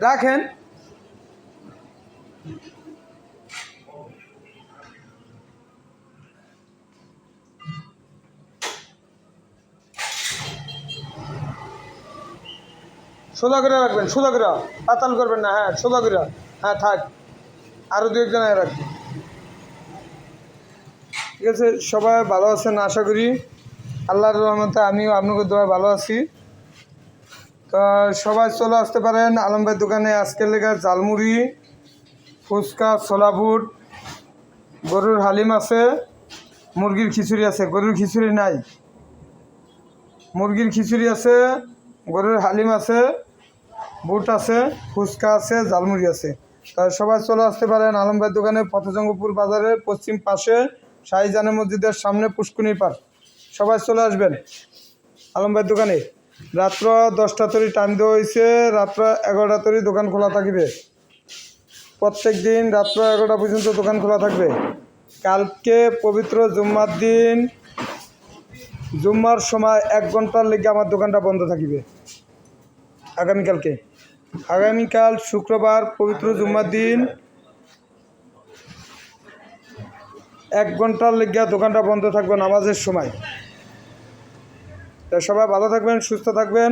রাখেন। সোজা করে রাখবেন, সোজা করে, পাতাল করবেন না। হ্যাঁ সোজা করে, হ্যাঁ থাক, আরও দু একজন রাখবেন। ঠিক আছে, সবাই ভালো আছেন আশা করি। আল্লাহর রহমতে আমিও আপনাকে দোয়া ভালো আছি। তো সবাই চলে আসতে পারেন আলম ভাইয়ের দোকানে। আজকের লেগে ঝালমুড়ি, ফুচকা, ছোলা বুট, গরুর হালিম আছে, মুরগির খিচুড়ি আছে। গরুর খিচুড়ি নাই, মুরগির খিচুড়ি আছে, গরুর হালিম আছে, বুট আছে, ফুচকা আছে, ঝালমুড়ি আছে। তা সবাই চলে আসতে পারেন আলম ভাইয়ের দোকানে, পথজঙ্গপুর বাজারের পশ্চিম পাশে, শাহজাহান মসজিদের সামনে, পুষ্কুনি পার। সবাই চলে আসবেন আলম ভাইয়ের দোকানে। রাত্র 10টা তরি টাইম দেওয়া হয়েছে, রাত্র 11টা তরি দোকান খোলা থাকবে। প্রত্যেক দিন রাত্র 11টা পর্যন্ত দোকান খোলা থাকবে। কালকে পবিত্র জুম্মার দিন, জুম্মার সময় 1 ঘন্টার লেগে আমার দোকানটা বন্ধ থাকবে। আগামীকাল শুক্রবার পবিত্র জুম্মার দিন 1 ঘন্টার লেগে দোকানটা বন্ধ থাকবে নামাজের সময়। তা সবাই ভালো থাকবেন, সুস্থ থাকবেন।